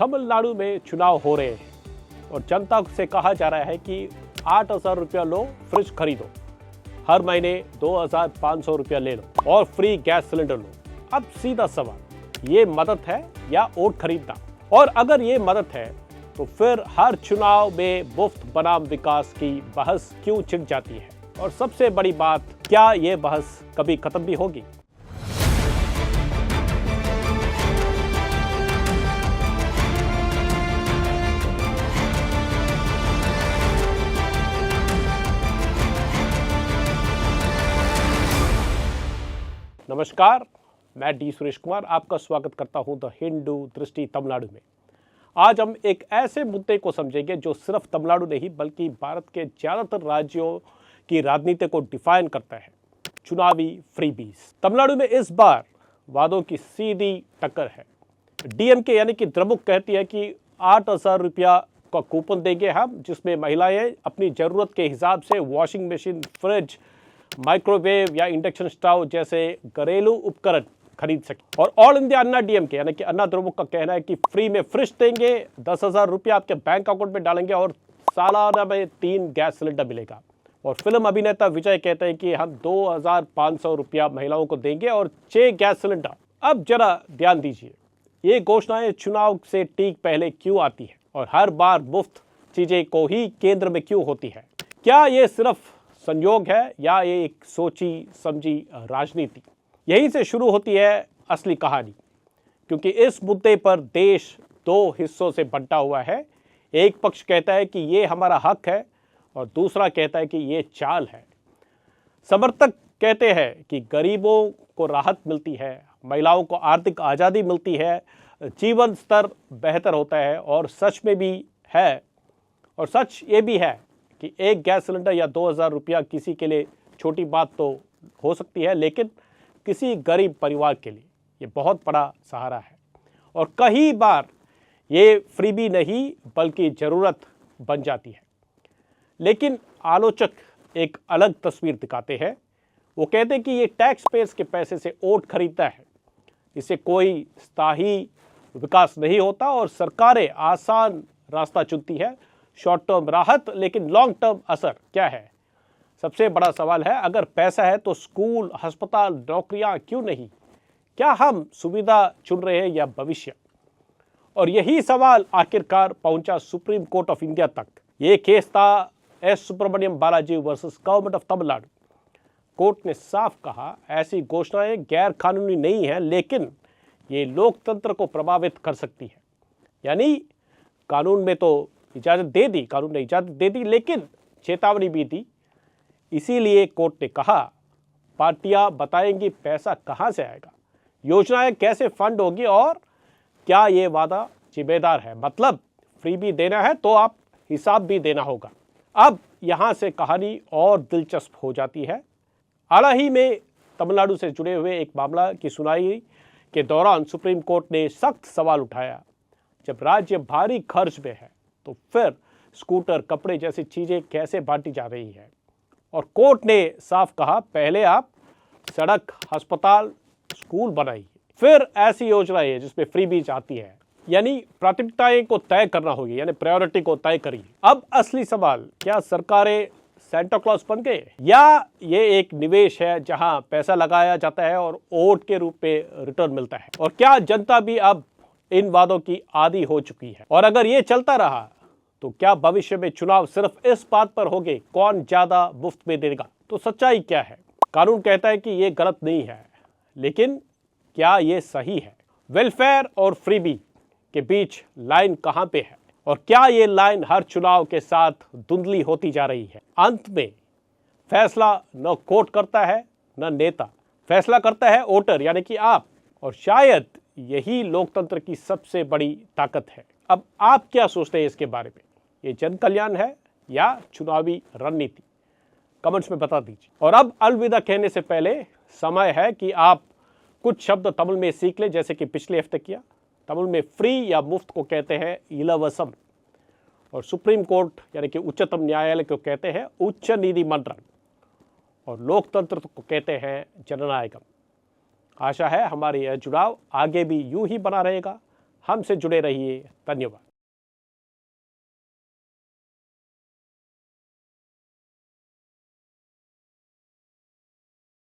तमिलनाडु में चुनाव हो रहे हैं और जनता से कहा जा रहा है कि 8,000 रुपया लो, फ्रिज खरीदो, हर महीने 2,500 रुपया ले लो और फ्री गैस सिलेंडर लो। अब सीधा सवाल, ये मदद है या वोट खरीदना? और अगर ये मदद है तो फिर हर चुनाव में मुफ्त बनाम विकास की बहस क्यों छिड़ जाती है? और सबसे बड़ी बात, क्या ये बहस कभी खत्म भी होगी? नमस्कार, मैं डी सुरेश कुमार आपका स्वागत करता हूं द हिंदू दृष्टि तमिलनाडु में। आज हम एक ऐसे मुद्दे को समझेंगे जो सिर्फ तमिलनाडु नहीं बल्कि भारत के ज़्यादातर राज्यों की राजनीति को डिफाइन करता है, चुनावी फ्रीबीज। तमिलनाडु में इस बार वादों की सीधी टक्कर है। डीएमके यानी कि द्रमुक कहती है कि 8,000 रुपया का कूपन देंगे हम, जिसमें महिलाएं अपनी ज़रूरत के हिसाब से वॉशिंग मशीन, फ्रिज, माइक्रोवेव या इंडक्शन स्टोव जैसे घरेलू उपकरण खरीद सके। और ऑल इंडिया अन्ना डीएमके यानी कि अन्ना द्रमुक का कहना है कि फ्री में फ्रिज देंगे, 10,000 रुपया आपके बैंक अकाउंट में डालेंगे और सालाना में 3 गैस सिलेंडर मिलेगा। और फिल्म अभिनेता विजय कहते हैं कि हम 2,500 रुपया महिलाओं को देंगे और 6 गैस सिलेंडर। अब जरा ध्यान दीजिए, ये घोषणाएं चुनाव से ठीक पहले क्यों आती है और हर बार मुफ्त चीजें को ही केंद्र में क्यों होती है? क्या ये सिर्फ संयोग है या ये एक सोची समझी राजनीति? यहीं से शुरू होती है असली कहानी, क्योंकि इस मुद्दे पर देश 2 हिस्सों से बंटा हुआ है। एक पक्ष कहता है कि ये हमारा हक है और दूसरा कहता है कि ये चाल है। समर्थक कहते हैं कि गरीबों को राहत मिलती है, महिलाओं को आर्थिक आज़ादी मिलती है, जीवन स्तर बेहतर होता है। और सच में भी है, और सच ये भी है कि एक गैस सिलेंडर या 2,000 रुपया किसी के लिए छोटी बात तो हो सकती है, लेकिन किसी गरीब परिवार के लिए ये बहुत बड़ा सहारा है। और कई बार ये फ्रीबी नहीं बल्कि ज़रूरत बन जाती है। लेकिन आलोचक एक अलग तस्वीर दिखाते हैं। वो कहते हैं कि ये टैक्स पेयर्स के पैसे से वोट खरीदता है, इससे कोई स्थायी विकास नहीं होता और सरकारें आसान रास्ता चुनती है, शॉर्ट टर्म राहत, लेकिन लॉन्ग टर्म असर क्या है? सबसे बड़ा सवाल है, अगर पैसा है तो स्कूल, अस्पताल, नौकरियां क्यों नहीं? क्या हम सुविधा चुन रहे हैं या भविष्य? और यही सवाल आखिरकार पहुंचा सुप्रीम कोर्ट ऑफ इंडिया तक। ये केस था S Subramaniam Balaji versus government of Tamil Nadu. Court ने साफ कहा, ऐसी घोषणाएं गैर कानूनी नहीं है, लेकिन ये लोकतंत्र को प्रभावित कर सकती है। यानी कानून में तो इजाज़त दे दी, कानून ने इजाज़त दे दी, लेकिन चेतावनी भी दी। इसीलिए कोर्ट ने कहा, पार्टियां बताएंगी पैसा कहां से आएगा, योजनाएं कैसे फंड होगी और क्या ये वादा जिम्मेदार है। मतलब फ्री भी देना है तो आप हिसाब भी देना होगा। अब यहां से कहानी और दिलचस्प हो जाती है। हाल ही में तमिलनाडु से जुड़े हुए एक मामला की सुनवाई के दौरान सुप्रीम कोर्ट ने सख्त सवाल उठाया। जब राज्य भारी खर्च में है तो फिर स्कूटर, कपड़े जैसी चीजें कैसे बांटी जा रही है? और कोर्ट ने साफ कहा, पहले आप सड़क, अस्पताल, स्कूल बनाइए, फिर ऐसी योजनाएं जिसमें फ्रीबीज आती है। यानी प्राथमिकताएं को तय करना होगी, यानी प्रायोरिटी को तय करिए। अब असली सवाल, क्या सरकारें सेंटा क्लॉज बन गए या ये एक निवेश है जहां पैसा लगाया जाता है और वोट के रूप में रिटर्न मिलता है? और क्या जनता भी अब इन वादों की आदी हो चुकी है? और अगर ये चलता रहा तो क्या भविष्य में चुनाव सिर्फ इस बात पर होंगे कौन ज्यादा मुफ्त में देगा? तो सच्चाई क्या है? कानून कहता है कि ये गलत नहीं है, लेकिन क्या ये सही है? वेलफेयर और फ्रीबी के बीच लाइन कहां पे है? और क्या ये लाइन हर चुनाव के साथ धुंधली होती जा रही है? अंत में फैसला न कोर्ट करता है न नेता, फैसला करता है वोटर यानी कि आप। और शायद यही लोकतंत्र की सबसे बड़ी ताकत है। अब आप क्या सोचते हैं इसके बारे में? ये जन कल्याण है या चुनावी रणनीति? कमेंट्स में बता दीजिए। और अब अलविदा कहने से पहले समय है कि आप कुछ शब्द तमिल में सीख लें, जैसे कि पिछले हफ्ते किया। तमिल में फ्री या मुफ्त को कहते हैं इलवसम, और सुप्रीम कोर्ट यानी कि उच्चतम न्यायालय को कहते हैं उच्च नीतिमंडल, और लोकतंत्र को कहते हैं जननायकम। आशा है हमारे यह जुड़ाव आगे भी यूं ही बना रहेगा। हमसे जुड़े रहिए। धन्यवाद।